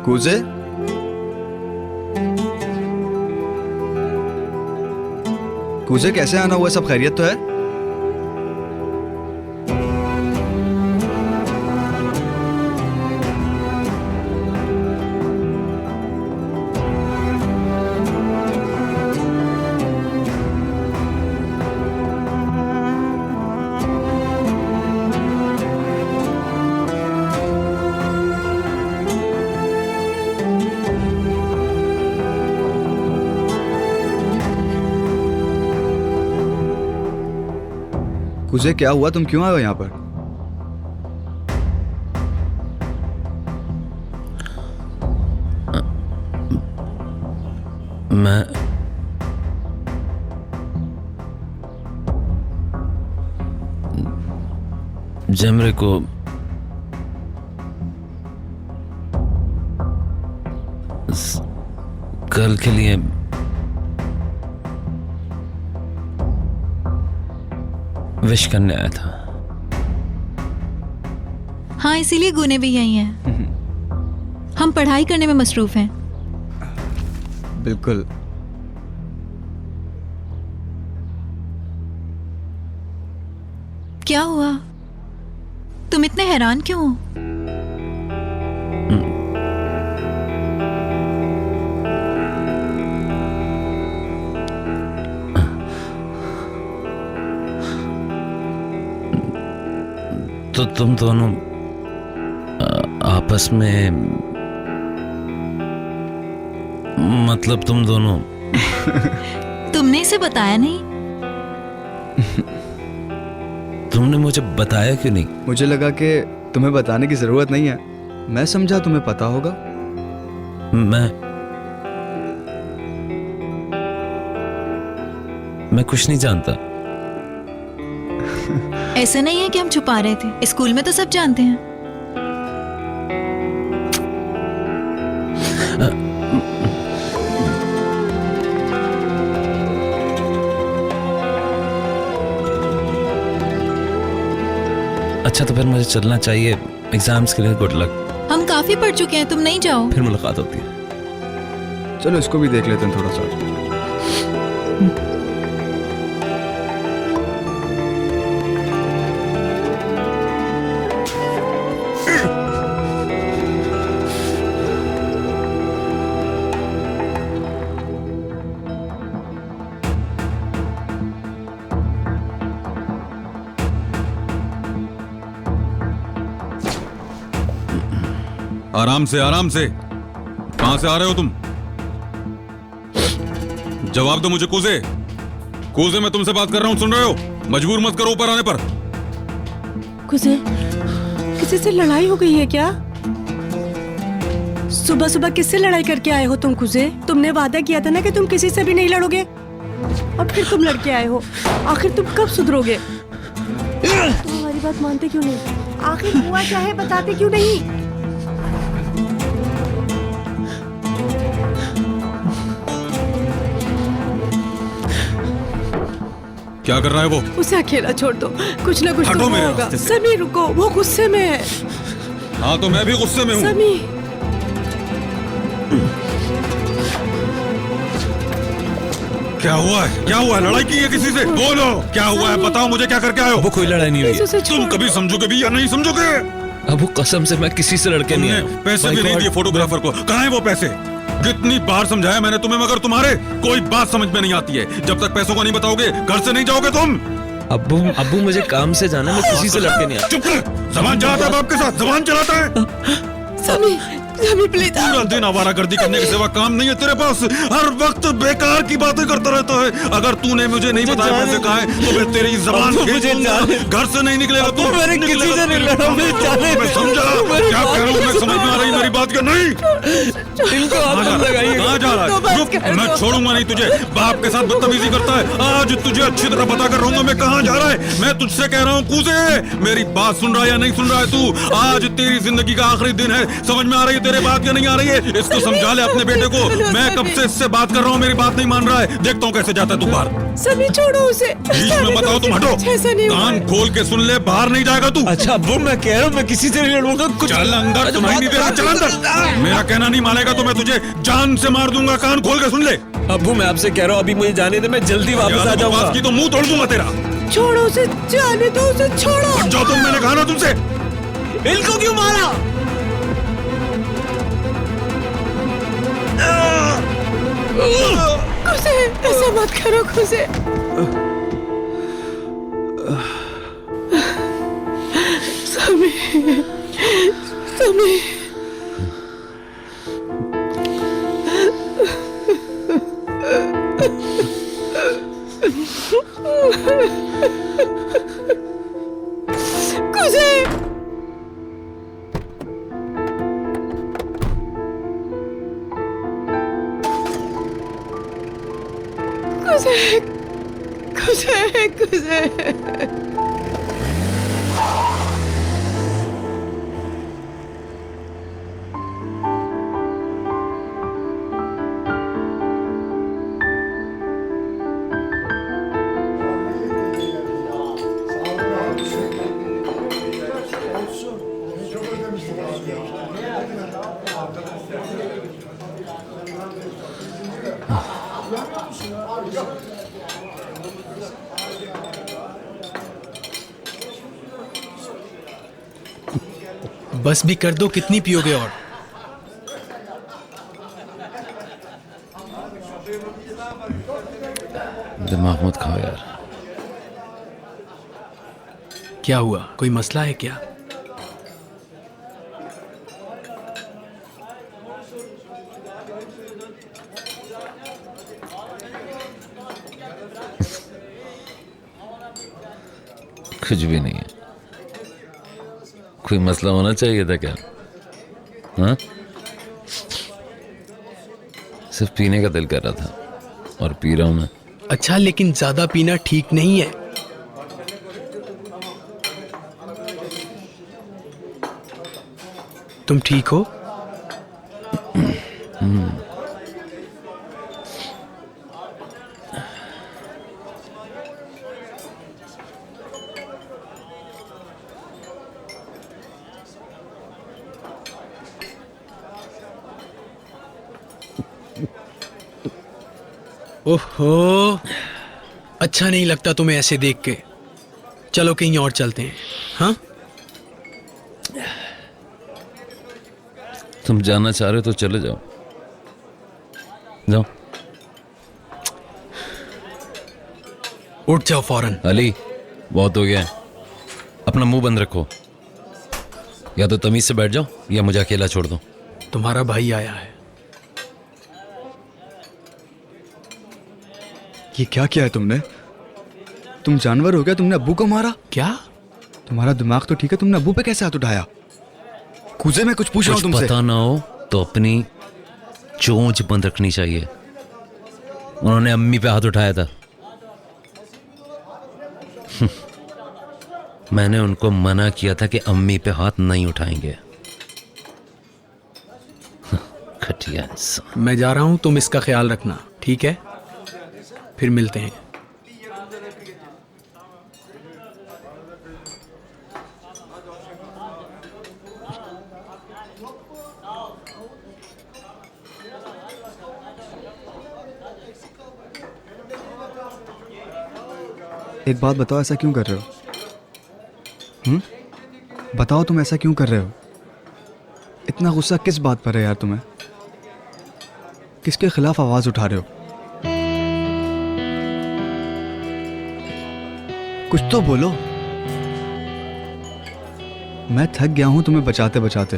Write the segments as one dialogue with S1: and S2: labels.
S1: कूजे, कूजे कैसे आना हुआ? सब खैरियत तो है? कुजे क्या हुआ? तुम क्यों आए हो यहाँ पर?
S2: मैं जमरे को कल के लिए विश करने आया था।
S3: हाँ, इसीलिए गुने भी यही हैं। हम पढ़ाई करने में मसरूफ हैं।
S1: बिल्कुल।
S3: क्या हुआ? तुम इतने हैरान क्यों हो?
S2: तो तुम दोनों आपस में, मतलब तुम दोनों
S3: तुमने इसे बताया नहीं?
S2: तुमने मुझे बताया क्यों नहीं?
S1: मुझे लगा कि तुम्हें बताने की जरूरत नहीं है। मैं समझा तुम्हें पता होगा।
S2: मैं कुछ नहीं जानता।
S3: ऐसा नहीं है कि हम छुपा रहे थे। स्कूल में तो सब जानते हैं।
S2: अच्छा, तो फिर मुझे चलना चाहिए। एग्जाम्स के लिए गुड लक।
S3: हम काफी पढ़ चुके हैं, तुम नहीं जाओ?
S2: फिर मुलाकात होती है।
S1: चलो इसको भी देख लेते हैं थोड़ा सा।
S4: आराम से, आराम से। कहां से आ रहे हो तुम? जवाब दो मुझे। कूजे, कूजे, मैं तुमसे बात कर रहा हूं, सुन रहे हो? मजबूर मत करो ऊपर आने पर।
S5: कुजे, किसी से लड़ाई हो गई है क्या? सुबह सुबह किससे लड़ाई करके आए हो तुम कुजे? तुमने वादा किया था ना कि तुम किसी से भी नहीं लड़ोगे, और फिर तुम लड़के आए हो। आखिर तुम कब सुधरोगे? तुम हमारी बात मानते क्यों नहीं? आखिर हुआ क्या है, बताते क्यों नहीं?
S4: क्या कर रहा है वो?
S5: उसे अकेला छोड़ दो, कुछ ना कुछ
S4: हटो
S5: तो
S4: मेरे
S5: होगा।
S4: रास्ते से।
S5: समी रुको, वो गुस्से में है।
S4: हाँ, तो मैं भी गुस्से में हूँ।
S5: समी,
S4: क्या हुआ है? क्या हुआ है? लड़ाई की है किसी से? बोलो, क्या हुआ है? बताओ मुझे, क्या करके आए हो?
S2: वो कोई लड़ाई नहीं हुई है।
S5: उसे
S4: तुम
S5: छोड़।
S4: कभी समझोगे भी या नहीं समझोगे?
S2: अब वो कसम से मैं किसी से लड़के नहीं
S4: तुमने
S2: आया।
S4: पैसे भी
S2: My
S4: नहीं
S2: God।
S4: दिए फोटोग्राफर को। कहाँ है वो पैसे? कितनी बार समझाया मैंने तुम्हें, मगर तुम्हारे कोई बात समझ में नहीं आती है। जब तक पैसों को नहीं बताओगे, घर से नहीं जाओगे तुम।
S2: अब्बू मुझे काम से जाना, मैं किसी से लड़के नहीं आया।
S4: चुप कर। जबान चलाता है बाप के साथ, जबान चलाता है।
S5: समी, समी प्लीज।
S4: पूरा दिन आवारागर्दी करने के सिवा काम नहीं है तेरे पास। हर वक्त बेकार की बातें करता रहता है। अगर तूने मुझे नहीं बताया पैसे कहाँ है, तो मैं तेरी जबान खींच दूंगा। घर से नहीं निकलेगा तू।
S2: मैंने किसी से नहीं लड़ा, मैं जाने दे।
S4: मैं समझा क्या कह रहा हूँ, मैं समझ में आ रही मेरी बात क्या? नहीं,
S2: इनको हाथ मत लगाइए।
S4: कहाँ जा रहा है? रुक, मैं छोड़ूंगा नहीं तुझे। बाप के साथ बदतमीजी करता है। आज तुझे अच्छी तरह पता कर रहूंगा मैं कहाँ जा रहा है। मैं तुझसे कह रहा हूँ कूजे, मेरी बात सुन रहा है या नहीं सुन रहा है तू? आज तेरी जिंदगी का आखिरी दिन है, समझ में आ रही है तेरे बात क्यों नहीं आ रही है? इसको समझा ले अपने बेटे को। मैं कब से इससे बात कर रहा हूँ, मेरी बात नहीं मान रहा है। देखता हूँ कैसे जाता है तू बाहर।
S5: सभी छोड़ो उसे।
S4: बीच में बताओ, तुम हटो।
S5: ऐसा नहीं हुआ
S4: कान
S5: है।
S4: खोल के सुन ले, बाहर नहीं जाएगा तू।
S2: अच्छा अब्बू मैं कह रहा हूँ मैं किसी से नहीं लड़ूंगा। कुछ
S4: चल अंदर, सुनाई नहीं दे रहा, चल अंदर। मेरा कहना नहीं मानेगा तो मैं तुझे जान से मार दूंगा। कान खोल के सुन ले।
S2: अब्बू मैं आपसे कह रहा हूँ अभी मुझे जाने दे, मैं जल्दी वापस आ जाऊंगा।
S4: की तो मुंह तोड़ दूंगा तेरा।
S5: छोड़ो उसे, जाने दो उसे, छोड़ो।
S4: हट जाओ तुम, मैंने कहा ना तुमसे।
S2: इनको क्यों मारा?
S5: खुसे, ऐसा मत करो खुसे। समी, समी। खुसे। खुसे, खुसे, खुसे।
S6: बस भी कर दो, कितनी पियोगे और?
S2: दिमाग मत खाओ यार।
S6: क्या हुआ, कोई मसला है क्या?
S2: कुछ भी नहीं है। कोई मसला होना चाहिए था क्या? हाँ, सिर्फ पीने का दिल कर रहा था और पी रहा हूं मैं।
S6: अच्छा, लेकिन ज्यादा पीना ठीक नहीं है। तुम ठीक हो? ओहो, अच्छा नहीं लगता तुम्हें ऐसे देख के। चलो कहीं और चलते हैं। हाँ,
S2: तुम जाना चाह रहे हो तो चले जाओ। जाओ।
S6: उठ जाओ फौरन।
S2: अली, बहुत हो गया है। अपना मुंह बंद रखो। या तो तमीज से बैठ जाओ या मुझे अकेला छोड़ दो।
S6: तुम्हारा भाई आया है।
S1: ये क्या किया है तुमने? तुम जानवर हो गया? तुमने अब्बू को मारा?
S6: क्या?
S1: तुम्हारा दिमाग तो ठीक है, तुमने अब्बू पे कैसे हाथ उठाया? कुजे मैं कुछ पूछ रहा हूँ
S2: कुछ
S1: तुमसे।
S2: पता ना हो तो अपनी चोंच बंद रखनी चाहिए। उन्होंने अम्मी पे हाथ उठाया था। मैंने उनको मना किया था कि अम्मी पे हाथ नहीं उठाएंगे। घटिया इंसान।
S6: मैं जा रहा हूं, तुम इसका ख्याल रखना, ठीक है? फिर मिलते हैं।
S1: एक बात बताओ, ऐसा क्यों कर रहे हो? बताओ तुम ऐसा क्यों कर रहे हो? इतना गुस्सा किस बात पर है यार तुम्हें? किसके खिलाफ आवाज उठा रहे हो? कुछ तो बोलो। मैं थक गया हूं तुम्हें बचाते बचाते।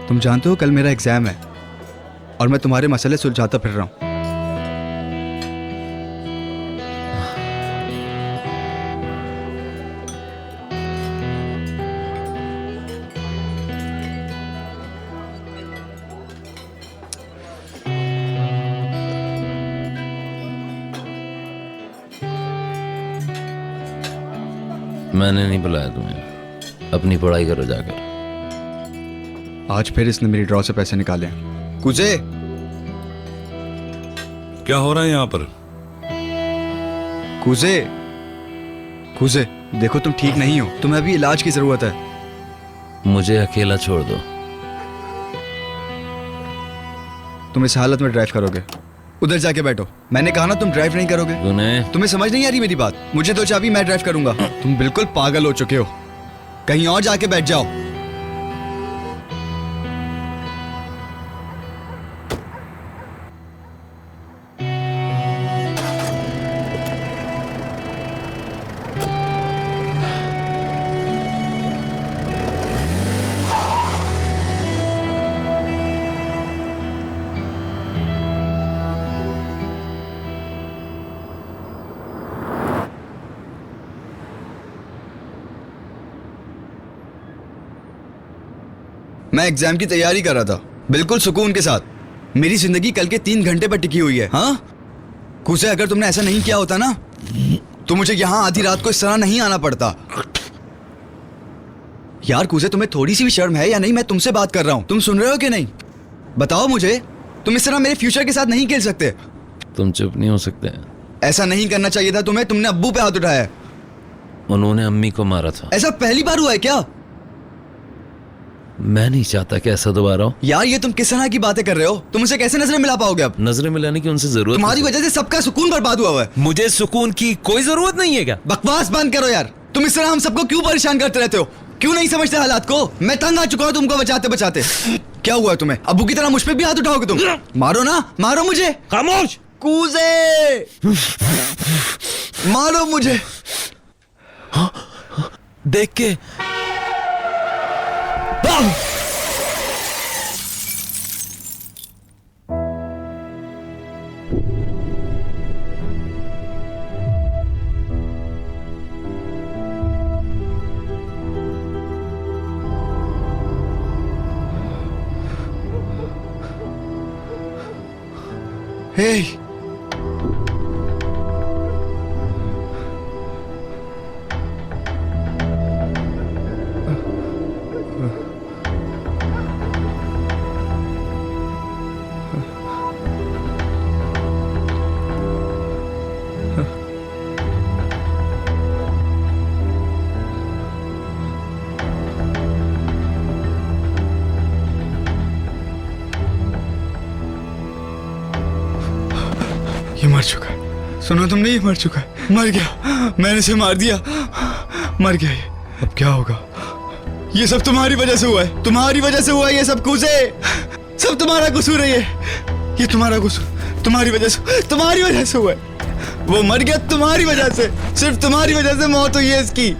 S1: तुम जानते हो कल मेरा एग्जाम है और मैं तुम्हारे मसले सुलझाता फिर रहा हूं।
S2: मैंने नहीं बुलाया तुम्हें। अपनी पढ़ाई करो जाकर।
S1: आज फिर इसने मेरी ड्रॉ से पैसे निकाले। कुजे,
S4: क्या हो रहा है यहाँ पर?
S1: कुजे, कुजे, देखो तुम ठीक नहीं हो, तुम्हें अभी इलाज की जरूरत है।
S2: मुझे अकेला छोड़ दो।
S1: तुम इस हालत में ड्राइव करोगे? उधर जाके बैठो। मैंने कहा ना तुम ड्राइव नहीं करोगे।
S2: तूने
S1: तुम्हें समझ नहीं आ रही मेरी बात? मुझे तो चाबी, मैं ड्राइव करूंगा। तुम बिल्कुल पागल हो चुके हो, कहीं और जाके बैठ जाओ। मैं एग्जाम की तैयारी कर रहा था, बिल्कुल सुकून के साथ। मेरी जिंदगी कल के 3 घंटे पर टिकी हुई है। हाँ कुसे, अगर तुमने ऐसा नहीं किया होता ना तो मुझे यहां आधी रात को इस तरह नहीं आना पड़ता। यार कुसे, तुम्हें थोड़ी सी भी शर्म है या नहीं? मैं तुमसे बात कर रहा हूं, तुम सुन रहे हो कि नहीं? बताओ मुझे, तुम इस तरह मेरे फ्यूचर के साथ नहीं खेल सकते।
S2: तुम चुप नहीं हो सकते?
S1: ऐसा नहीं करना चाहिए था तुम्हें, तुमने अब्बू पे हाथ उठाया है।
S2: उन्होंने अम्मी को मारा था।
S1: ऐसा पहली बार हुआ है क्या?
S2: मैं नहीं चाहता कि ऐसा दोबारा हो।
S1: यार ये तुम किस तरह की बातें कर रहे हो? तुम उसे कैसे नजरें मिला पाओगे अब?
S2: नजरें मिलाने की उनसे जरूरत
S1: तुम्हारी वजह से सबका सुकून बर्बाद हुआ है।
S2: मुझे सुकून की कोई जरूरत नहीं है क्या?
S1: बकवास बंद करो यार। तुम इस तरह हम सबको क्यों परेशान करते रहते हो? क्यों नहीं समझते हालात को? मैं तंग आ चुका हूं तुमको बचाते बचाते। क्या हुआ है तुम्हें? अब्बू की तरह मुझ पे भी हाथ उठाओगे तुम? मारो ना, मारो मुझे।
S2: खामोश।
S1: कूजे, मारो मुझे।
S2: देख के
S1: हे, ये मर चुका है। सुनो तुमने, ये मर चुका है, मर गया। मैंने इसे मार दिया, मर गया ये। अब क्या होगा? ये सब तुम्हारी वजह से हुआ है, तुम्हारी वजह से हुआ है ये सब। कुसे, सब तुम्हारा कसूर है ये तुम्हारा कसूर, तुम्हारी वजह से हुआ है। वो मर गया तुम्हारी वजह से, सिर्फ तुम्हारी वजह से मौत हुई है इसकी।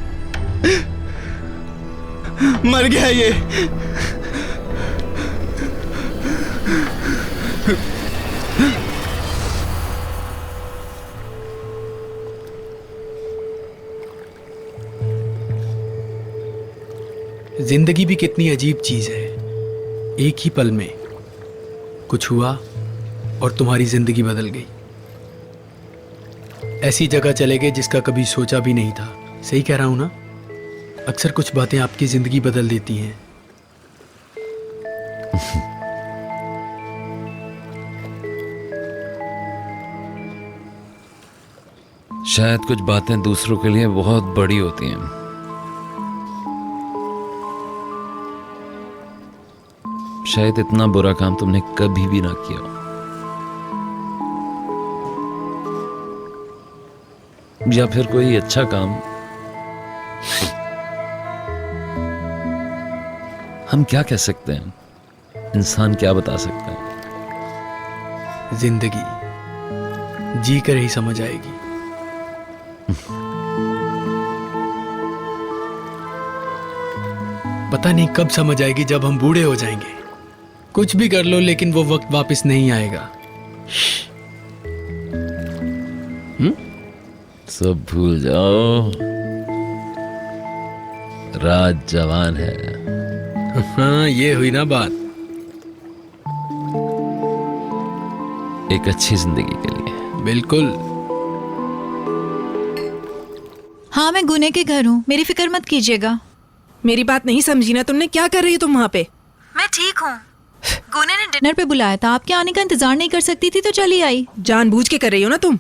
S1: मर गया ये।
S6: जिंदगी भी कितनी अजीब चीज है। एक ही पल में कुछ हुआ और तुम्हारी जिंदगी बदल गई। ऐसी जगह चले गए जिसका कभी सोचा भी नहीं था। सही कह रहा हूं ना? अक्सर कुछ बातें आपकी जिंदगी बदल देती हैं।
S2: शायद कुछ बातें दूसरों के लिए बहुत बड़ी होती हैं। शायद इतना बुरा काम तुमने कभी भी ना किया हो, या फिर कोई अच्छा काम। हम क्या कह सकते हैं? इंसान क्या बता सकता है?
S6: जिंदगी जी कर ही समझ आएगी। पता नहीं कब समझ आएगी, जब हम बूढ़े हो जाएंगे। कुछ भी कर लो लेकिन वो वक्त वापस नहीं आएगा।
S2: सब भूल जाओ, रात जवान है।
S6: हाँ, ये हुई ना बात।
S2: एक अच्छी जिंदगी के लिए।
S6: बिल्कुल।
S3: हाँ मैं गुने के घर हूँ, मेरी फिक्र मत कीजिएगा।
S5: मेरी बात नहीं समझी ना तुमने? क्या कर रही हो तुम वहाँ पे?
S3: मैं मैं ठीक हूँ। गुने ने डिनर पे बुलाया था, आपके आने का इंतजार नहीं कर सकती थी तो चली आई।
S5: जानबूझ के कर रही हो ना तुम।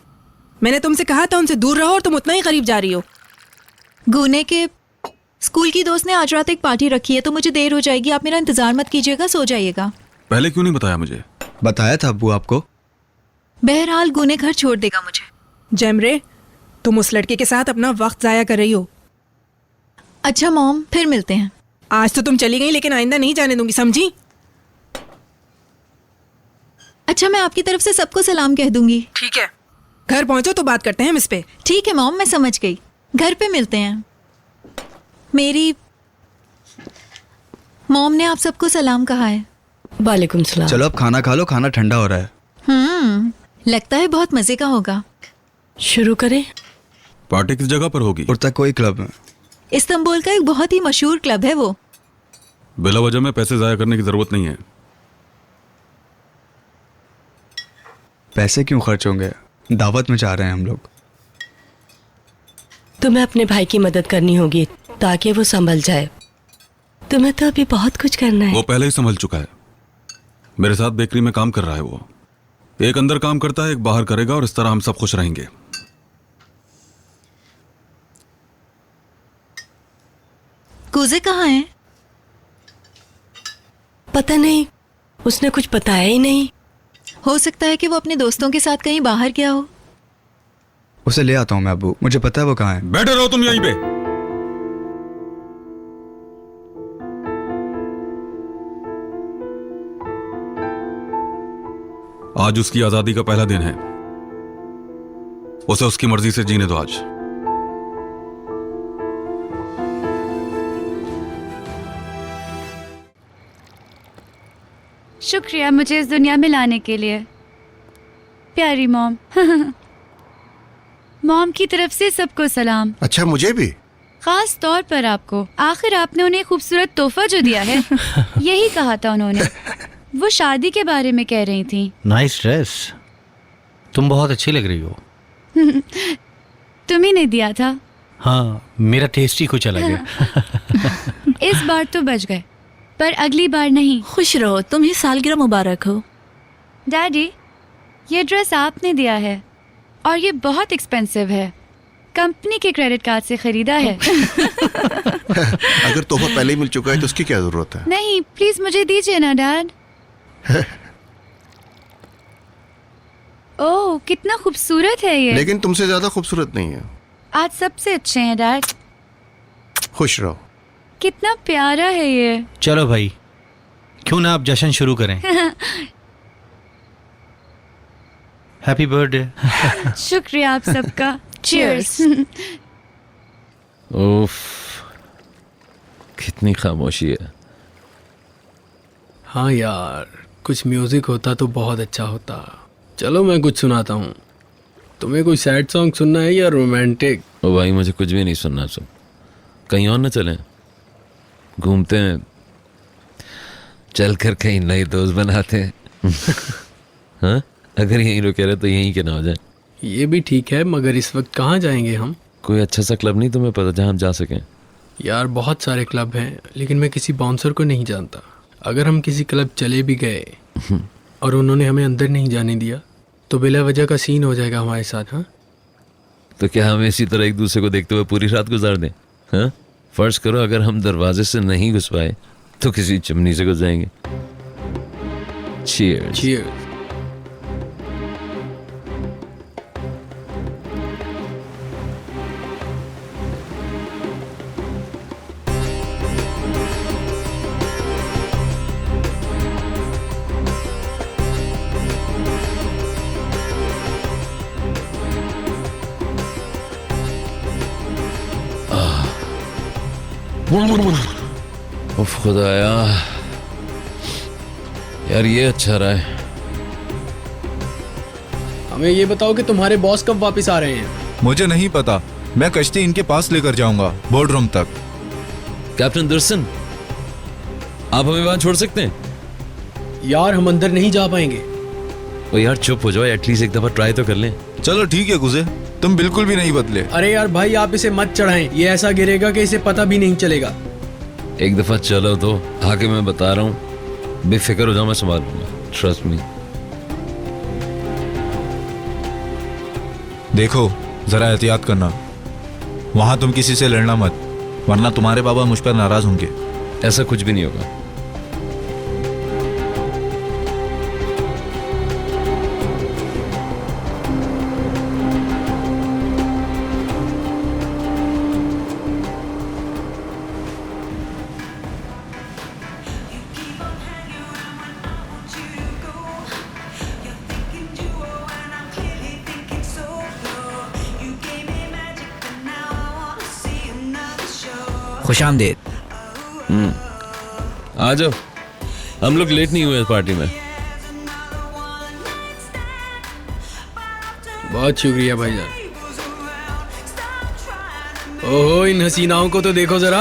S5: मैंने तुमसे कहा था उनसे दूर रहो और तुम उतना ही करीब जा रही हो।
S3: गुने के स्कूल की दोस्त ने आज रात एक पार्टी रखी है तो मुझे देर हो जाएगी। आप मेरा इंतजार मत कीजिएगा, सो जाइएगा।
S4: पहले क्यों नहीं बताया मुझे?
S1: बताया था अब्बू आपको।
S3: बहरहाल गुने घर छोड़ देगा मुझे।
S5: जैमरे, तुम उस लड़के के साथ अपना वक्त जाया कर रही हो।
S3: अच्छा मॉम, फिर मिलते हैं।
S5: आज तो तुम चली गई, लेकिन आइंदा नहीं जाने दूंगी, समझी?
S3: अच्छा, मैं आपकी तरफ से सबको सलाम कह दूंगी।
S5: ठीक है, घर पहुंचो तो बात करते हैं हम इस पे।
S3: ठीक है मॉम, मैं समझ गई। घर पे मिलते हैं। मेरी मॉम ने आप सबको सलाम कहा है।
S5: वालेकुम सलाम।
S1: चलो अब खाना खा लो, खाना ठंडा हो रहा है।
S3: लगता है बहुत मजे का होगा।
S5: शुरू करें?
S4: पार्टी किस जगह पर होगी?
S1: उड़ता कोई क्लब में।
S3: इस्तांबुल का एक बहुत ही मशहूर क्लब है वो।
S4: बिला वजह में पैसे जाया करने की जरूरत नहीं है।
S1: पैसे क्यों खर्च होंगे, दावत में जा रहे हैं हम लोग।
S7: तुम्हें अपने भाई की मदद करनी होगी ताकि वो संभल जाए। तुम्हें तो अभी बहुत कुछ करना है।
S4: वो पहले ही संभल चुका है। मेरे साथ बेकरी में काम कर रहा है वो। एक अंदर काम करता है, एक बाहर करेगा, और इस तरह हम सब खुश रहेंगे।
S3: कुजे कहाँ है?
S7: पता नहीं, उसने कुछ बताया ही नहीं।
S3: हो सकता है कि वो अपने दोस्तों के साथ कहीं बाहर गया हो।
S1: उसे ले आता हूँ मैं अब्बू, मुझे पता है वो कहाँ है।
S4: बैठे रहो तुम यहीं पे। आज उसकी आजादी का पहला दिन है। उसे उसकी मर्जी से जीने दो आज।
S8: शुक्रिया मुझे इस दुनिया में लाने के लिए, प्यारी मॉम। मॉम की तरफ से सबको सलाम।
S9: अच्छा, मुझे भी?
S8: खास तौर पर आपको। आखिर आपने उन्हें खूबसूरत तोहफा जो दिया है। यही कहा था उन्होंने। वो शादी के बारे में कह रही थी।
S10: नाइस ड्रेस, तुम बहुत अच्छी लग रही हो।
S8: तुम्ही ने दिया था।
S10: हाँ, मेरा टेस्ट ही कुछ अलग है।
S8: इस बार तो बच गए, पर अगली बार नहीं।
S3: खुश रहो, तुम्हें सालगिरह मुबारक हो।
S8: डैडी, ये ड्रेस आपने दिया है और ये बहुत एक्सपेंसिव है। कंपनी के क्रेडिट कार्ड से खरीदा है।
S9: अगर तोहफा पहले ही मिल चुका है तो उसकी क्या जरूरत है?
S8: नहीं, प्लीज मुझे दीजिए ना डैड। ओह, कितना खूबसूरत है ये।
S9: लेकिन तुमसे ज्यादा खूबसूरत नहीं है।
S8: आज सबसे अच्छे हैं डैड।
S9: खुश रहो।
S8: कितना प्यारा है ये।
S10: चलो भाई, क्यों ना आप जश्न शुरू करें। Happy birthday.
S8: शुक्रिया आप सबका। चीयर्स।
S2: उफ, कितनी खामोशी है।
S6: हाँ यार, कुछ म्यूजिक होता तो बहुत अच्छा होता। चलो मैं कुछ सुनाता हूँ। तुम्हें कोई सैड सॉन्ग सुनना है या रोमांटिक?
S2: ओ भाई, मुझे कुछ भी नहीं सुनना। सुन, कहीं और ना चलें, घूमते हैं, चलकर कहीं नए दोस्त बनाते हैं। हाँ, अगर यहीं रुके रहे तो यहीं के ना हो जाए।
S6: ये भी ठीक है, मगर इस वक्त कहाँ जाएंगे हम?
S2: कोई अच्छा सा क्लब नहीं तुम्हें पता जहाँ हम जा सकें?
S6: यार बहुत सारे क्लब हैं, लेकिन मैं किसी बाउंसर को नहीं जानता। अगर हम किसी क्लब चले भी गए और उन्होंने हमें अंदर नहीं जाने दिया तो बिला वजह का सीन हो जाएगा हमारे साथ। हाँ,
S2: तो क्या हम इसी तरह एक दूसरे को देखते हुए पूरी रात गुजार दें? हाँ, फर्ज करो अगर हम दरवाजे से नहीं घुस पाए तो किसी चिमनी से घुस जाएंगे। Cheers.
S6: Cheers.
S2: उफ खुदाया, यार ये अच्छा रहा है।
S6: हमें ये बताओ कि तुम्हारे बॉस कब वापस आ रहे हैं?
S11: मुझे नहीं पता, मैं कश्ती इनके पास लेकर जाऊंगा, बोर्ड रूम तक।
S2: कैप्टन दर्शन, आप हमें वहां छोड़ सकते हैं?
S6: यार हम अंदर नहीं जा पाएंगे।
S2: ओ यार चुप हो जाओ, एटलीस्ट एक दफा ट्राई तो कर लें।
S11: चलो ठीक है गुजे, तुम बिल्कुल भी नहीं बदले।
S6: अरे यार भाई, आप इसे मत चढ़ाएं, ये ऐसा गिरेगा कि इसे पता भी नहीं चलेगा।
S2: एक दफा चलो तो, आके मैं बता रहा हूँ, बेफिक्र हो जाओ, मैं संभाल लूंगा, ट्रस्ट मी।
S11: देखो जरा एहतियात करना, वहां तुम किसी से लड़ना मत, वरना तुम्हारे बाबा मुझ पर नाराज होंगे।
S2: ऐसा कुछ भी नहीं होगा।
S1: खुशामदीद।
S2: आ जाओ, हम लोग लेट नहीं हुए इस पार्टी में।
S6: बहुत शुक्रिया भाईजान। ओहो, इन हसीनाओं को तो देखो जरा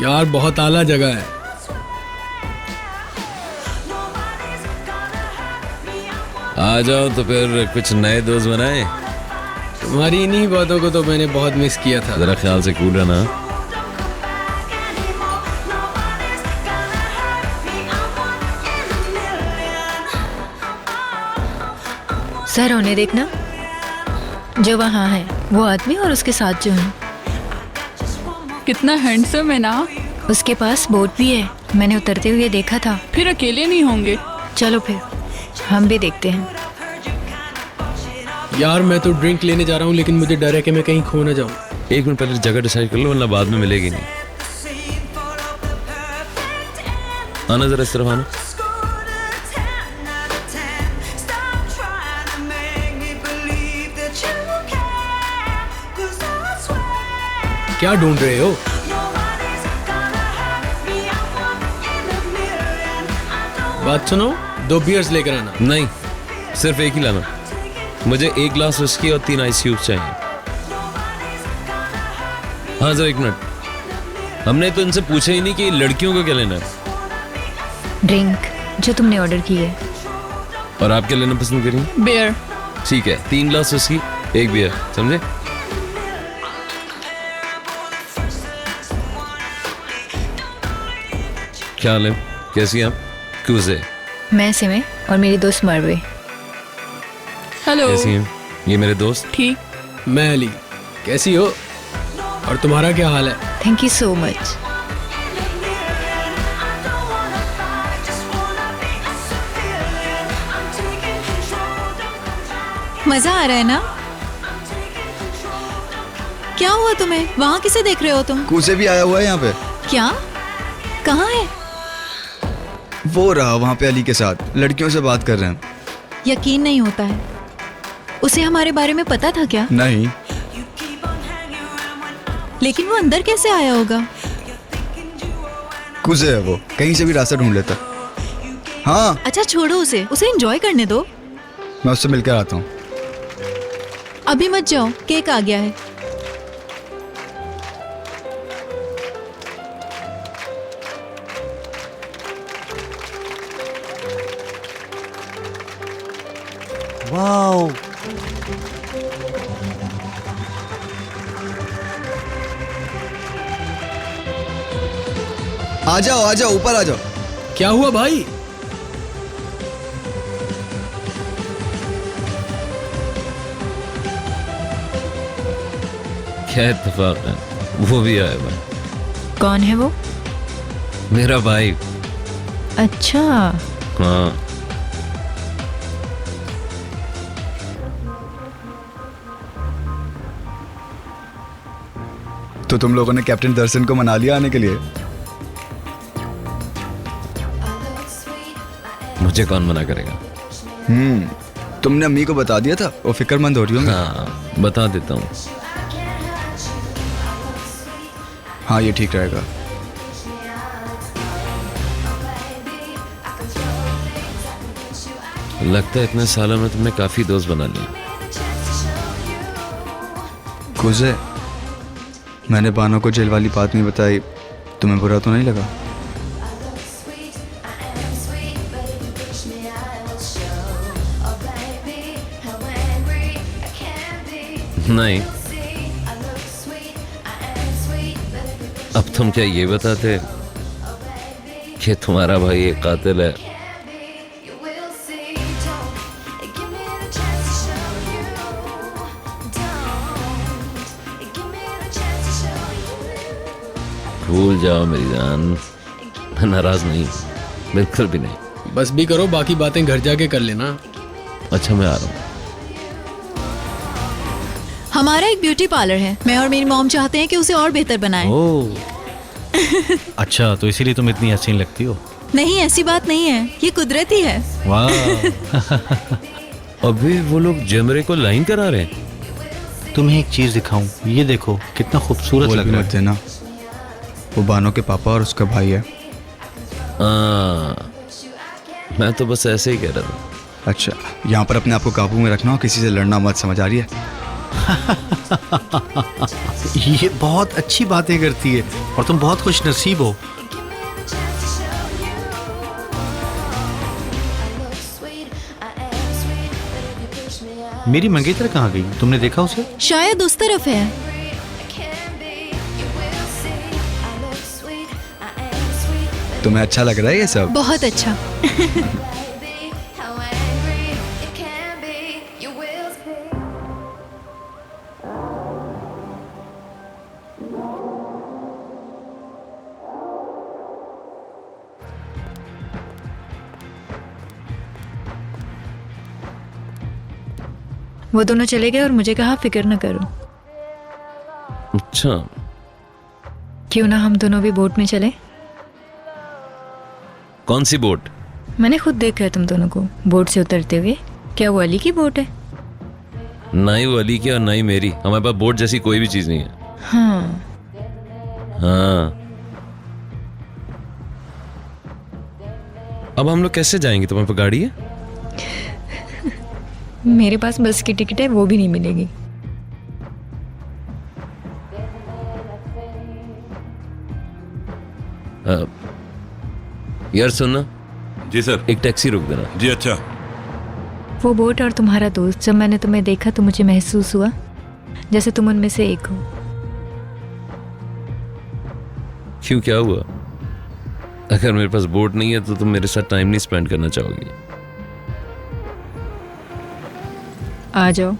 S6: यार, बहुत आला जगह है।
S2: आ जाओ तो फिर कुछ नए दोस्त बनाए।
S6: तुम्हारी इन्हीं बातों को तो मैंने बहुत मिस किया था।
S2: जरा ख्याल से कूल रहना।
S3: सर उन्हें देखना, जो वहाँ है वो आदमी और उसके साथ जो है।
S12: कितना हैंडसम है ना।
S3: उसके पास बोट भी है, मैंने उतरते हुए देखा था।
S12: फिर अकेले नहीं होंगे।
S3: चलो फिर हम भी देखते हैं।
S6: यार मैं तो ड्रिंक लेने जा रहा हूँ, लेकिन मुझे डर है कि मैं कहीं खो ना जाऊँ।
S2: एक मिनट पहले जगह डिसाइड कर लो, वरना बाद में मिलेगी नहीं। आना जरा इस तरफ आना।
S6: क्या ढूंढ रहे हो? बात सुनो, 2 बियर्स लेकर आना।
S2: नहीं, सिर्फ एक ही लाना। मुझे 1 ग्लास विस्की और 3 आइस क्यूब्स चाहिए। हाँ जरा 1 मिनट, हमने तो इनसे पूछा ही नहीं कि लड़कियों को क्या लेना है।
S3: ड्रिंक जो तुमने ऑर्डर की है।
S2: और आप क्या लेना पसंद करेंगे?
S12: बियर।
S2: ठीक है, 3 ग्लास विस्की, 1 बियर, समझे? क्या हाल है, कैसी हैं आप? कुसे।
S3: मैं सिमे और मेरी दोस्त मरवे।
S12: हेलो।
S2: कैसी हैं? ये मेरे दोस्त।
S12: ठीक।
S6: मैं अली। कैसी हो? और तुम्हारा क्या हाल है?
S3: Thank you so much. मजा आ रहा है ना? क्या हुआ तुम्हें? वहाँ किसे देख रहे हो तुम?
S1: कूसे भी आया हुआ है यहाँ पे।
S3: क्या? कहाँ है?
S1: वो रहा वहाँ पे अली के साथ, लड़कियों से बात कर रहे हैं।
S3: यकीन नहीं होता है। उसे हमारे बारे में पता था क्या?
S1: नहीं।
S3: लेकिन वो अंदर कैसे आया होगा?
S1: कुसे है वो, कहीं से भी रास्ता ढूंढ लेता। हाँ।
S3: अच्छा छोड़ो उसे एंजॉय करने दो।
S1: मैं उससे मिलकर आता हूँ।
S3: अभी मत जाओ, केक आ गया है।
S9: वाओ,
S1: आ जाओ ऊपर आ जाओ।
S6: क्या हुआ भाई?
S2: क्या इत्तेफाक है, वो भी आया हुआ है।
S3: कौन है वो?
S2: मेरा भाई।
S3: अच्छा।
S2: हाँ।
S1: तो तुम लोगों ने कैप्टन दर्शन को मना लिया आने के लिए?
S2: मुझे कौन मना करेगा?
S1: तुमने अम्मी को बता दिया था, वो फिक्रमंद हो रही होंगी।
S2: हाँ, बता देता हूँ।
S1: हाँ ये ठीक रहेगा।
S2: लगता है इतने सालों में तुमने काफी दोस्त बना लिए।
S1: कुसे, मैंने बानो को जेल वाली बात नहीं बताई, तुम्हें बुरा तो नहीं लगा?
S2: नहीं। अब तुम क्या ये बताते कि तुम्हारा भाई एक कातिल है। भूल जाओ मेरी जान, मैं नाराज नहीं, बिल्कुल भी नहीं।
S6: बस भी करो, बाकी बातें घर जाके कर लेना।
S2: अच्छा मैं आ रहा हूँ।
S3: हमारा एक ब्यूटी पार्लर है, मैं और मेरी मॉम चाहते हैं कि उसे और बेहतर बनाएं।
S10: ओह अच्छा, तो इसीलिए तुम इतनी हसीन लगती हो।
S3: नहीं, ऐसी बात नहीं है, ये कुदरती है।
S10: वाह
S2: अभी वो लोग जमरे को लाइन करा रहे हैं।
S10: तुम्हें एक चीज दिखाऊं, ये देखो कितना खूबसूरत लग रहा है।
S1: देना, वो बानो के पापा और उसका भाई है।
S2: मैं तो बस ऐसे ही कह रहा था।
S1: अच्छा, यहाँ पर अपने आप को काबू में रखना और किसी से लड़ना मत, समझ आ रही है?
S10: ये बहुत अच्छी बातें करती है और तुम बहुत खुश नसीब हो। मेरी मंगेतर कहाँ गई, तुमने देखा उसे?
S3: शायद उस तरफ है।
S1: तुम्हें अच्छा लग रहा है ये सब?
S3: बहुत अच्छा। वो दोनों चले गए और मुझे कहा फिक्र न करो।
S2: अच्छा,
S3: क्यों ना हम दोनों भी बोट में चले?
S2: कौन सी बोट?
S3: मैंने खुद देखा है तुम दोनों को बोट से उतरते हुए। क्या वो अली की बोट है?
S2: ना ही वो अली की और ना ही मेरी। हमारे पास बोट जैसी कोई भी चीज नहीं है।
S3: हाँ।
S2: हाँ, अब हम लोग कैसे जाएंगे? तुम्हारे पास गाड़ी है?
S3: मेरे पास बस की टिकट है, वो भी नहीं मिलेगी।
S2: यार सुनना।
S4: जी सर।
S2: एक टैक्सी रोक देना।
S4: जी अच्छा।
S3: वो बोट और तुम्हारा दोस्त, जब मैंने तुम्हें देखा तो मुझे महसूस हुआ जैसे तुम उनमें से एक हो।
S2: क्यों, क्या हुआ? अगर मेरे पास बोट नहीं है तो तुम मेरे साथ टाइम नहीं स्पेंड करना चाहोगी?
S3: आ जाओ।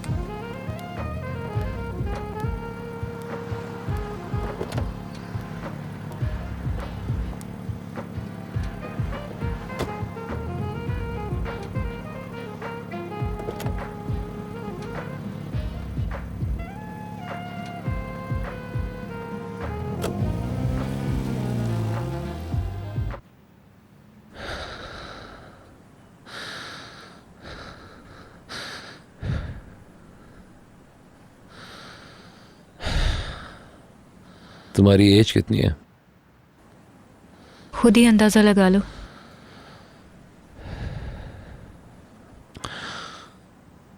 S2: तुम्हारी एज कितनी है?
S3: खुद ही अंदाजा लगा लो।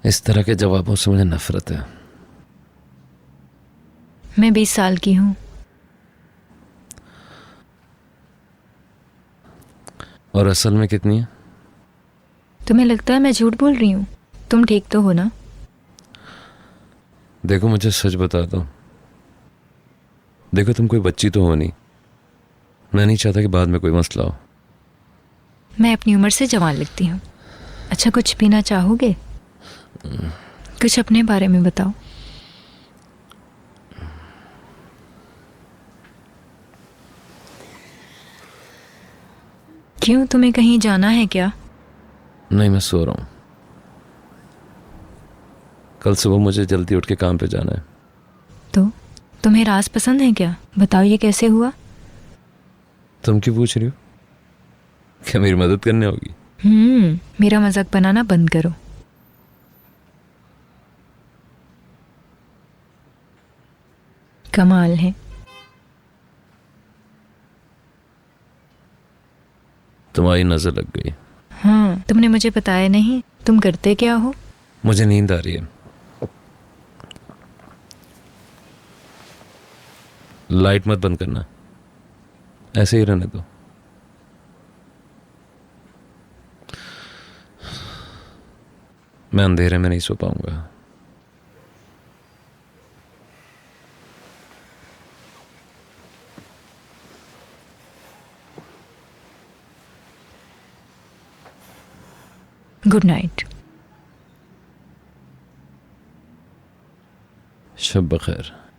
S2: इस तरह के जवाबों से मुझे नफरत है।
S3: मैं 20 साल की हूँ।
S2: और असल में कितनी है?
S3: तुम्हें लगता है मैं झूठ बोल रही हूँ? तुम ठीक तो हो ना?
S2: देखो, मुझे सच बता दो। देखो, तुम कोई बच्ची तो हो नहीं। मैं नहीं चाहता कि बाद में कोई मसला हो।
S3: मैं अपनी उम्र से जवान लगती हूँ। अच्छा, कुछ पीना चाहोगे? कुछ अपने बारे में बताओ। क्यों, तुम्हें कहीं जाना है क्या?
S2: नहीं, मैं सो रहा हूँ। कल सुबह मुझे जल्दी उठ के काम पे जाना है।
S3: तो तुम्हें राज पसंद है क्या? बताओ, ये कैसे हुआ?
S2: तुम क्यों पूछ रही हो? क्या मेरी मदद करने होगी?
S3: मेरा मजाक बनाना बंद करो। कमाल है।
S2: तुम्हारी नजर लग गई।
S3: हाँ, तुमने मुझे बताया नहीं। तुम करते क्या हो?
S2: मुझे नींद आ रही है। लाइट मत बंद करना, ऐसे ही रहने दो। मैं अंधेरे में नहीं सो पाऊंगा।
S3: Good night.
S2: शब बखैर।